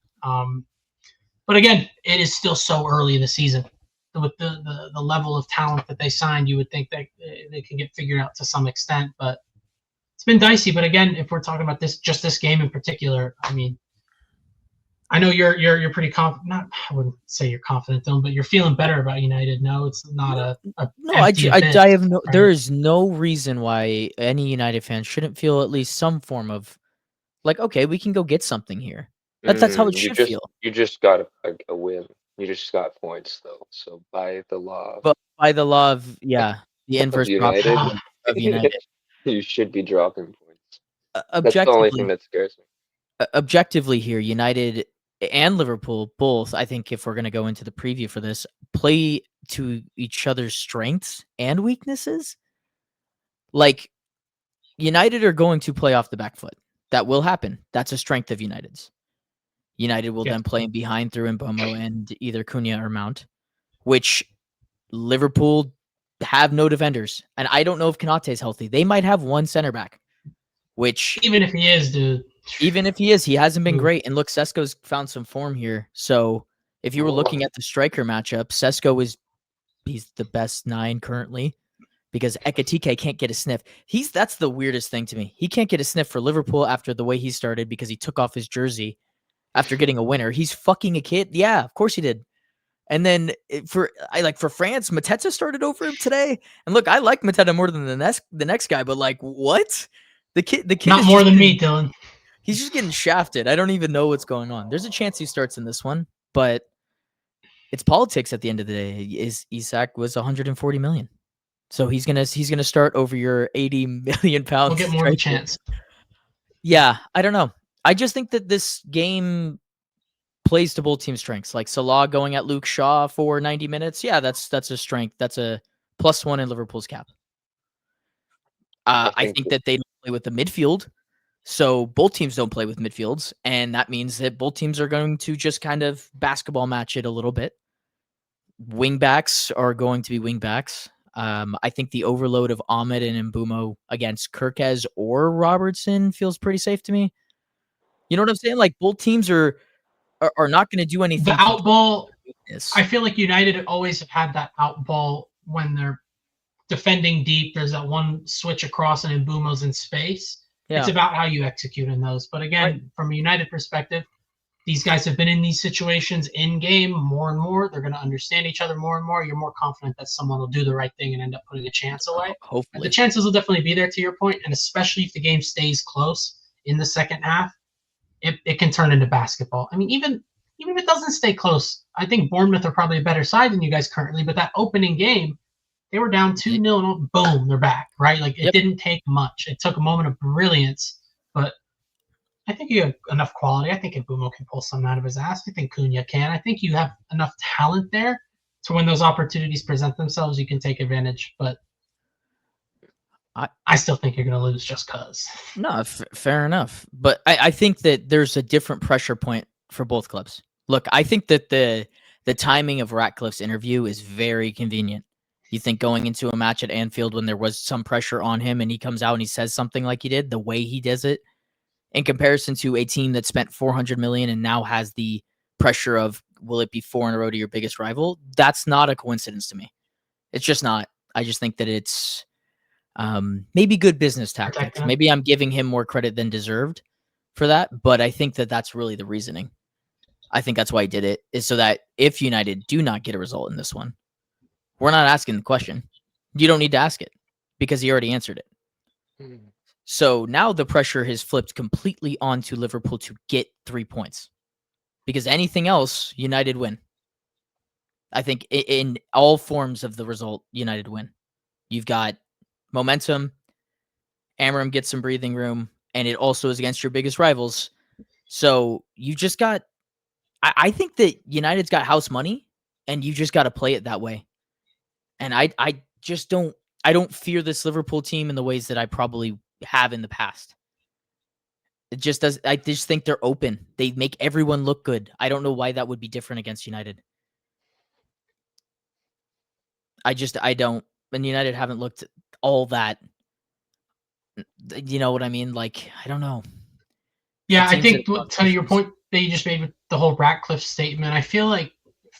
But again, it is still so early in the season. With the level of talent that they signed, you would think that they can get figured out to some extent. But it's been dicey. But again, if we're talking about this game in particular, I mean, I know you're pretty confident. I wouldn't say you're confident, Dylan, but you're feeling better about United. No, it's not a no. I have no. Right? There is no reason why any United fan shouldn't feel at least some form of okay, we can go get something here. That's how it should feel. You just got a win. You just got points, though. So by the law of the inverse United, of United, you should be dropping points. That's the only thing that scares me. Objectively here, United and Liverpool both, I think, if we're going to go into the preview for this, play to each other's strengths and weaknesses. United are going to play off the back foot. That will happen. That's a strength of United's. United will then play in behind through Mbomo and either Cunha or Mount, which Liverpool have no defenders. And I don't know if Konate is healthy. They might have one center back, which... Even if he is, dude. Even if he is, he hasn't been great. And look, Sesko's found some form here. So if you were looking at the striker matchup, Sesko he's the best 9 currently because Ekitike can't get a sniff. That's the weirdest thing to me. He can't get a sniff for Liverpool after the way he started because he took off his jersey after getting a winner. He's fucking a kid. Yeah, of course he did. And then for France, Mateta started over him today. And look, I like Mateta more than the next guy, but what? The kid Not is more just than me, getting, Dylan. he's just getting shafted. I don't even know what's going on. There's a chance he starts in this one, but it's politics at the end of the day. Isak was 140 million. So he's gonna start over your 80 million pound We'll get more of a striker. chance. Yeah, I don't know. I just think that this game plays to both team strengths. Like Salah going at Luke Shaw for 90 minutes. Yeah, that's a strength. That's a +1 in Liverpool's cap. I think that they don't play with the midfield. So both teams don't play with midfields, and that means that both teams are going to just kind of basketball match it a little bit. Wingbacks are going to be wingbacks. I think the overload of Ahmed and Mbumo against Kirkez or Robertson feels pretty safe to me. You know what I'm saying? Like both teams are not going to do anything. The out ball, Yes. I feel like United always have had that out ball when they're defending deep. There's that one switch across and Mbumo's in space. Yeah. It's about how you execute in those. But again, Right. from a United perspective, these guys have been in these situations in game more and more. They're going to understand each other more and more. You're more confident that someone will do the right thing and end up putting a chance away. Hopefully. The chances will definitely be there to your point, and especially if the game stays close in the second half, it can turn into basketball. I mean, even if it doesn't stay close, I think Bournemouth are probably a better side than you guys currently. But that opening game, they were down 2-0 and boom, they're back, right? Like it didn't take much. It took a moment of brilliance, but I think you have enough quality. I think Mbumo can pull something out of his ass. I think Cunha can. I think you have enough talent there to when those opportunities present themselves, you can take advantage. But I still think you're going to lose just because. No, fair enough. But I think that there's a different pressure point for both clubs. Look, I think that the timing of Ratcliffe's interview is very convenient. You think going into a match at Anfield when there was some pressure on him and he comes out and he says something like he did, the way he does it, in comparison to a team that spent 400 million and now has the pressure of, will it be 4 in a row to your biggest rival? That's not a coincidence to me. It's just not. I just think that it's maybe good business tactics. Maybe I'm giving him more credit than deserved for that, but I think that that's really the reasoning. I think that's why he did it, is so that if United do not get a result in this one, we're not asking the question. You don't need to ask it because he already answered it. So now the pressure has flipped completely onto Liverpool to get 3 points, because anything else, United win. I think in all forms of the result, United win. You've got momentum, Amram gets some breathing room, and it also is against your biggest rivals. So you just got, I think that United's got house money, and you just got to play it that way. And I just don't, I don't fear this Liverpool team in the ways that I probably have in the past. It just does. I just think they're open. They make everyone look good. I don't know why that would be different against United. I don't. And United haven't looked all that. You know what I mean? Like, I don't know. Yeah, I think to your point that you just made with the whole Ratcliffe statement, I feel like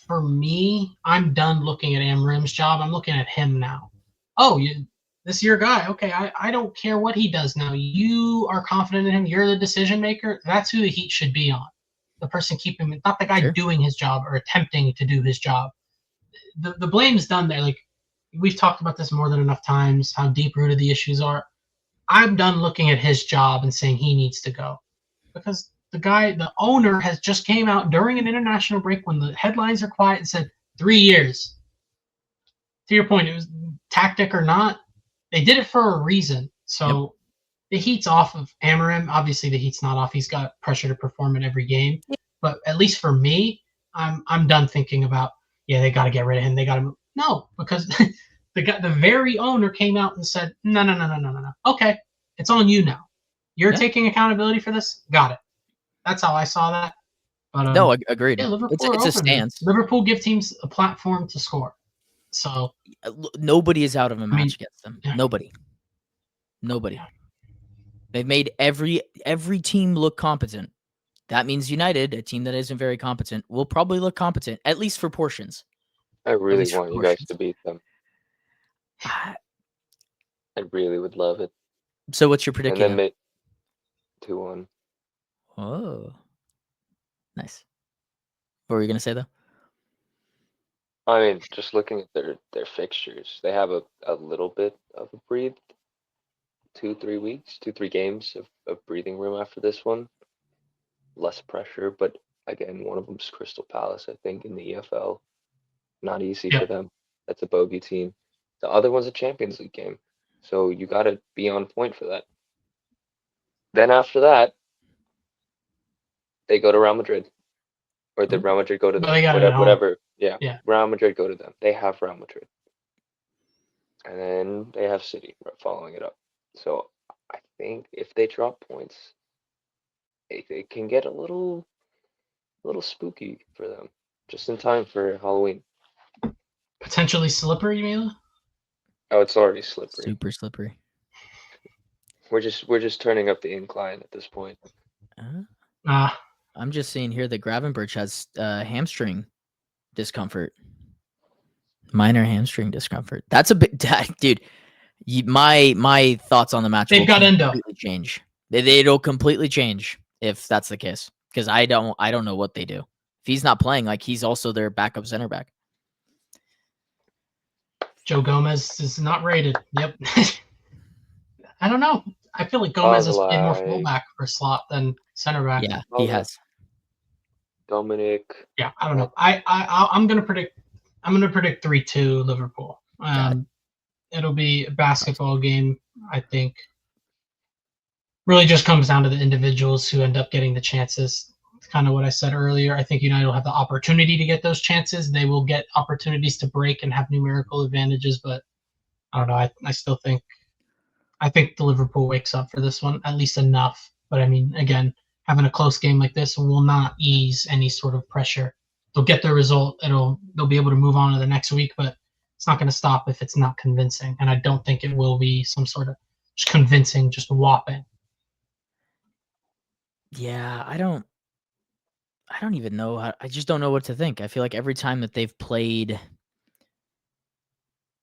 for me, I'm done looking at Amram's job. I'm looking at him now. Oh, this is your guy. Okay, I don't care what he does now. You are confident in him. You're the decision maker. That's who the heat should be on. The person keeping him, not the guy doing his job or attempting to do his job. The blame's done there. Like, we've talked about this more than enough times, how deep-rooted the issues are. I'm done looking at his job and saying he needs to go. Because the owner has just came out during an international break when the headlines are quiet and said 3 years. To your point, it was tactic or not, they did it for a reason. So the heat's off of Amarim. Obviously, the heat's not off. He's got pressure to perform in every game. But at least for me, I'm done thinking about, they got to get rid of him. They got to no, because the very owner came out and said, no. Okay, it's on you now. You're taking accountability for this? Got it. That's how I saw that. But, no, agreed. Yeah, Liverpool it's a stance. Liverpool give teams a platform to score. So nobody is out of a match against them. Yeah. Nobody. Yeah. They've made every team look competent. That means United, a team that isn't very competent, will probably look competent, at least for portions. I really want you guys to beat them. I really would love it. So what's your prediction? And then 2-1. Oh, nice. What were you gonna say though? I mean, just looking at their fixtures, they have a little bit of a breathed 2-3 weeks, 2-3 games of breathing room after this one. Less pressure, but again, one of them's Crystal Palace, I think, in the EFL. Not easy for them. That's a bogey team. The other one's a Champions League game. So you got to be on point for that. Then after that, they go to Real Madrid. Or did Real Madrid go to them? Whatever. Yeah. Real Madrid go to them. They have Real Madrid. And then they have City following it up. So I think if they drop points, it can get a little spooky for them. Just in time for Halloween. Potentially slippery, Mila? Oh, it's already slippery. Super slippery. We're just turning up the incline at this point. I'm just seeing here that Gravenberch has hamstring discomfort. Minor hamstring discomfort. That's a big dude. My thoughts on the match. They've got endo. Change. It'll completely change if that's the case. Because I don't know what they do. If he's not playing, like he's also their backup center back. Joe Gomez is not rated. Yep. I don't know. I feel like Gomez has played more fullback for slot than center back. Yeah, he has. Dominic. Yeah, I don't know. I'm gonna predict 3-2 Liverpool. It'll be a basketball game, I think. Really just comes down to the individuals who end up getting the chances. It's kind of what I said earlier. I think United will have the opportunity to get those chances. They will get opportunities to break and have numerical advantages, but I don't know. I still think the Liverpool wakes up for this one, at least enough. But I mean, again, having a close game like this will not ease any sort of pressure. They'll get their result. They'll be able to move on to the next week, but it's not going to stop if it's not convincing. And I don't think it will be some sort of just convincing, just whopping. Yeah, I don't even know. I just don't know what to think. I feel like every time that they've played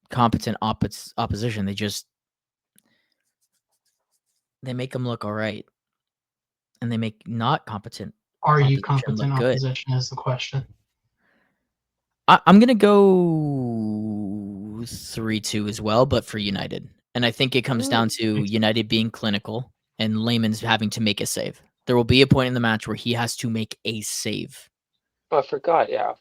competent opposition, they make them look all right. And they make not competent. Are you competent opposition is the question. I'm going to go 3-2 as well, but for United. And I think it comes down to United being clinical and Lehmann's having to make a save. There will be a point in the match where he has to make a save. Oh, I forgot. Yeah.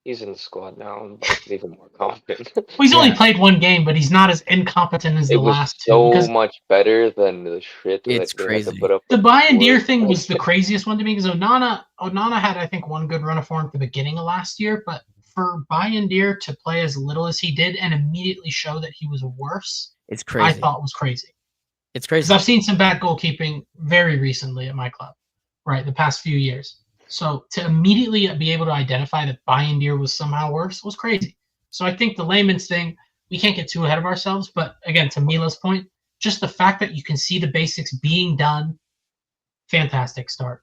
He's in the squad now and even more confident. Well, he's only played one game, but he's not as incompetent as the last two. It was so much better than the shit it's that crazy. Had to put up. The Bayern thing was the craziest one to me because Onana had, I think, one good run of form at the beginning of last year, but for Bayern to play as little as he did and immediately show that he was worse, it's crazy. I thought was crazy. It's crazy. Because I've seen some bad goalkeeping very recently at my club, right, the past few years. So to immediately be able to identify that Bayern was somehow worse was crazy. So I think the Lehmann's thing, we can't get too ahead of ourselves. But again, to Mila's point, just the fact that you can see the basics being done, fantastic start.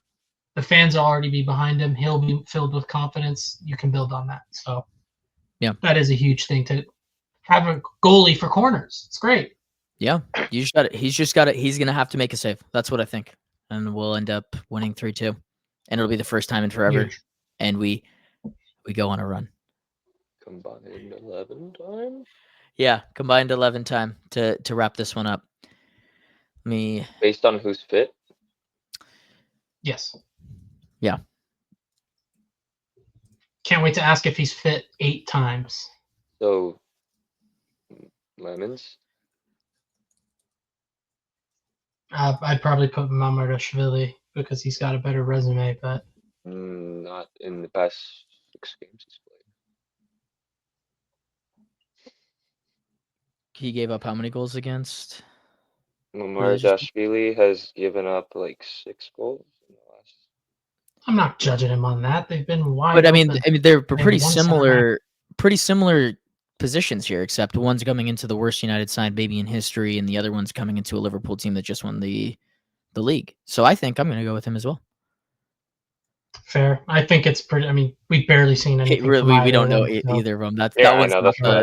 The fans will already be behind him. He'll be filled with confidence. You can build on that. So yeah, that is a huge thing to have a goalie for corners. It's great. Yeah, he's going to have to make a save. That's what I think. And we'll end up winning 3-2. And it'll be the first time in forever. Huge. And we go on a run. Combined 11 time? Yeah, combined 11 time to wrap this one up. Based on who's fit? Yes. Yeah. Can't wait to ask if he's fit 8 times. So, Lemons? I'd probably put Mamardashvili because he's got a better resume, but not in the past 6 games he's played. He gave up how many goals against? Mamardashvili has given up like 6 goals in the last. I'm not judging him on that. They've been wide. But I mean, they're pretty similar positions here, except one's coming into the worst United side maybe in history, and the other one's coming into a Liverpool team that just won the league. So I think I'm going to go with him as well. Fair. I think it's pretty. I mean, we've barely seen anything. We don't know either of them. That one's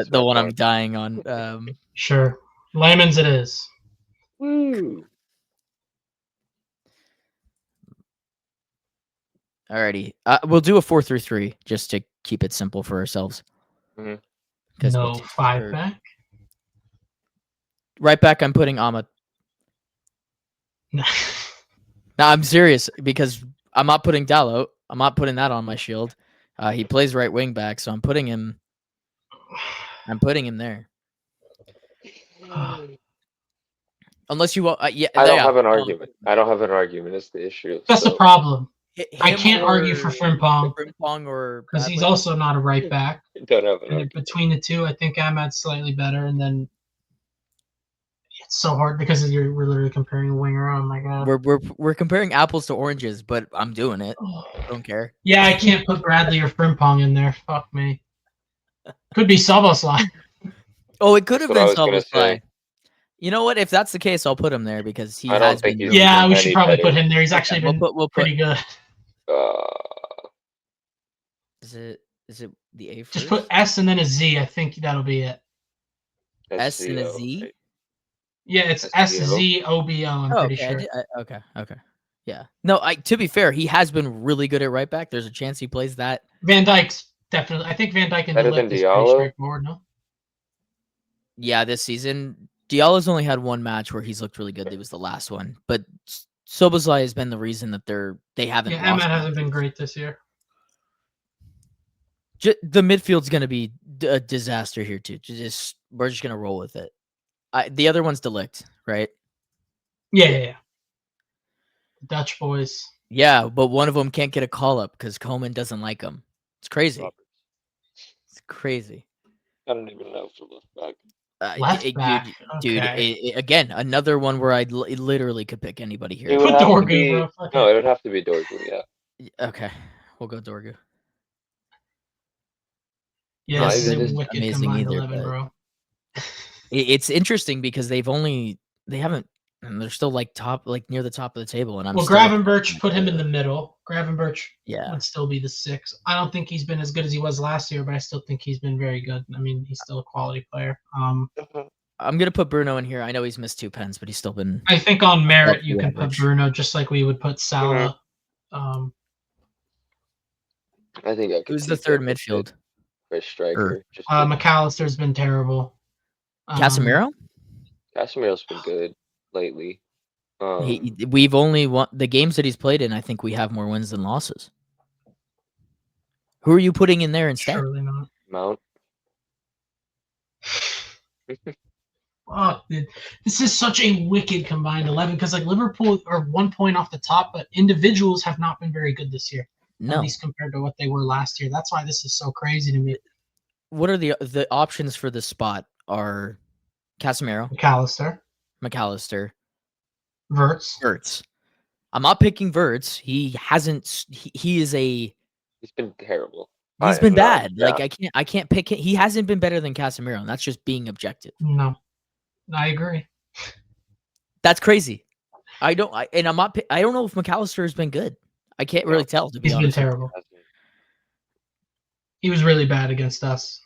the one I'm dying on. Sure. Lehmann's it is. Woo. Alrighty. We'll do a 4-3-3 just to keep it simple for ourselves. No 5 back. Right back, I'm putting Ahmad. No. No, I'm serious because I'm not putting Dalot. I'm not putting that on my shield. He plays right wing back, so I'm putting him there. Unless you want, yeah, I don't yeah, have an argument. I don't have an argument. It's the issue. That's the So problem. I him can't argue for or Frimpong Frimpong or because he's Bradley. also not a right back. don't have an And then argument. between the two, I think Ahmad's slightly better. And then it's so hard because we're literally comparing a winger. Oh my god. We're comparing apples to oranges, but I'm doing it. I don't care. Yeah, I can't put Bradley or Frimpong in there. Fuck me. Could be Szoboszlai. Oh, it could have That's what I been was gonna Szoboszlai. say. You know what? If that's the case, I'll put him there because he I don't has think been. he's Really Yeah, good. we should any probably better. put him there. He's Okay, actually we'll been pretty good. Is it the A first? Just put S and then a Z. I think that'll be it. S and a SCO, Z? right? Yeah, it's SCO? SZOBO. I'm pretty sure. Okay. Yeah. No, to be fair, he has been really good at right back. There's a chance he plays that. Van Dijk's definitely. I think Van Dijk and Better De than Ligt is pretty Diallo? straightforward. No. Yeah, this season, Diallo's only had one match where he's looked really good. It was the last one, but Szoboszlai has been the reason that they haven't. Yeah, lost Ahmad hasn't been matches. great this year. The midfield's going to be a disaster here too. We're just going to roll with it. The other one's De Ligt, right? Yeah. Dutch boys. Yeah, but one of them can't get a call up because Coleman doesn't like him. It's crazy. Roberts. It's crazy. I don't even know for left back. Left back. Dude, Okay. again, another one where I literally could pick anybody here. It would Put have to Dorgu, be, bro. Fuck no, it. it would have to be Dorgu, yeah. Okay, we'll go Dorgu. Yeah, No, this is it a is wicked amazing combined either, 11, but- bro. It's interesting because they haven't, and they're still near the top of the table. And I'm Well, still Gravenberch, put him in the middle. Gravenberch Yeah. would still be the 6. I don't think he's been as good as he was last year, but I still think he's been very good. I mean, he's still a quality player. I'm gonna put Bruno in here. I know he's missed 2 pens, but he's still been. I think on merit Above you the can put average. Bruno just like we would put Salah. I think I could. Who's the third midfield? For striker. Just McAllister's been terrible. Casemiro. Casemiro's been good lately. We've only won the games that he's played in. I think we have more wins than losses. Who are you putting in there instead? Surely not. Mount. Fuck, dude. This is such a wicked combined 11 because like Liverpool are 1 point off the top, but individuals have not been very good this year. No. At least compared to what they were last year. That's why this is so crazy to me. What are the options for this spot? Are Casemiro, McAllister, Verts. I'm not picking Verts. He hasn't. He is a. He's been terrible. He's been bad. Yeah. I can't pick him. He hasn't been better than Casemiro, and that's just being objective. No, I agree. That's crazy. I'm not. I don't know if McAllister has been good. I can't really tell. To be He's been honest, terrible. He was really bad against us.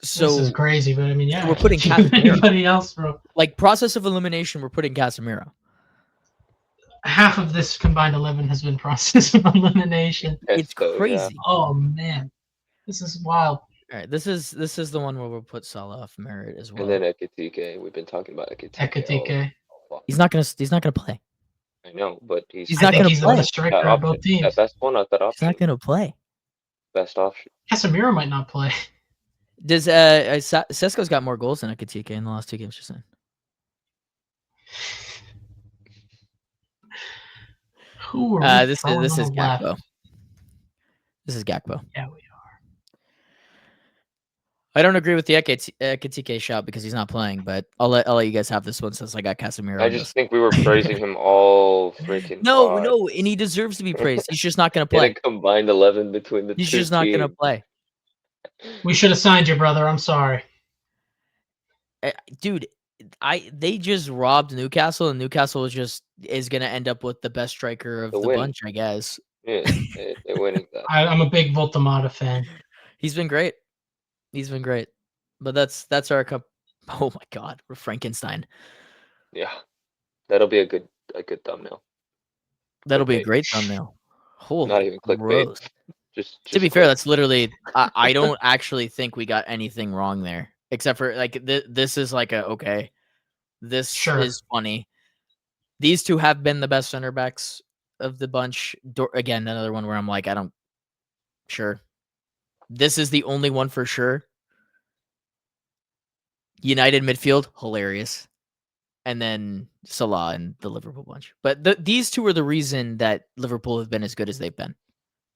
So this is crazy, but I mean, yeah, we're putting anybody else, bro. Like process of elimination, we're putting Casemiro. Half of this combined 11 has been process of elimination. It's crazy. Yeah. Oh man, this is wild. All right, this is the one where we'll put Salah off merit as well. And then Ekitike. We've been talking about Ekitike. Ekitike. He's not gonna play. I know, but he's not gonna he's play. the best striker of both teams. Best one at that option. He's not gonna play. Best option. Casemiro might not play. Does Sesko's got more goals than Ekitike in the last 2 games? Just saying. Who are This is left? Gakpo. This is Gakpo. Yeah, we are. I don't agree with the Ekitike shot because he's not playing, but I'll let you guys have this one since I got Casemiro. I just think we were praising him all freaking. No, and he deserves to be praised. He's just not gonna play. A combined 11 between the He's two just not gonna teams. play. We should have signed you, brother. I'm sorry. Dude, they just robbed Newcastle, and Newcastle is gonna end up with the best striker of the bunch, I guess. Yeah, they're winning that. I'm a big Voltamata fan. He's been great. But that's our cup. Oh my God, we're Frankenstein. Yeah, that'll be a good thumbnail. That'll be a great thumbnail. Holy Not even clickbait. gross. Just to be fair, that's literally. I don't actually think we got anything wrong there, except for like this is like a okay. This Sure. is funny. These two have been the best center backs of the bunch. Again, another one where I'm like, sure. This is the only one for sure. United midfield, hilarious. And then Salah and the Liverpool bunch. But these two are the reason that Liverpool have been as good as they've been.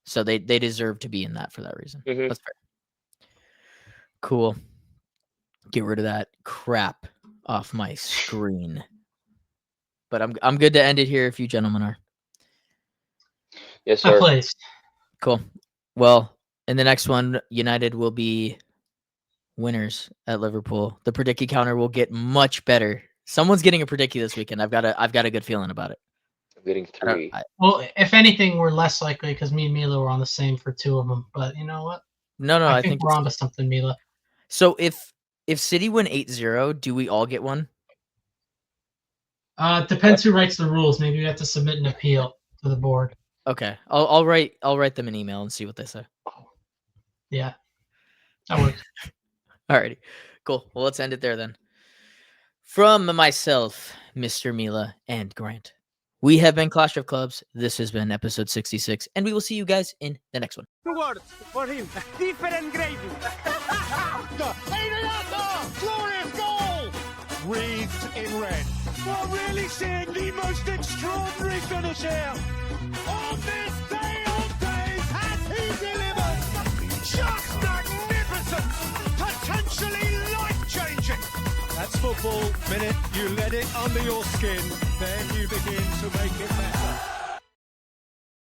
So they deserve to be in that for that reason. Mhm. That's fair. Cool. Get rid of that crap off my screen. But I'm good to end it here if you gentlemen are. Yes, I sir. placed. Cool. Well, in the next one, United will be winners at Liverpool. The predicky counter will get much better. Someone's getting a predicky this weekend. I've got a good feeling about it. I'm getting 3. Well, if anything, we're less likely because me and Mila were on the same for 2 of them. But you know what? No, I think we're onto something, Mila. So if City win 8-0, do we all get one? Depends who writes the rules. Maybe we have to submit an appeal to the board. Okay, I'll write them an email and see what they say. Yeah, that works. Alrighty, cool. Well, let's end it there then. From myself, Mr. Mila, and Grant, we have been Clash of Clubs. This has been episode 66, and we will see you guys in the next one. 2 words for him. Different gravy. Glorious goal! Wreathed in red. We're really seeing the most extraordinary finish here. On this day of days, has he delivered? Just magnificent! Potentially life-changing! That's football. Minute you let it under your skin, then you begin to make it better.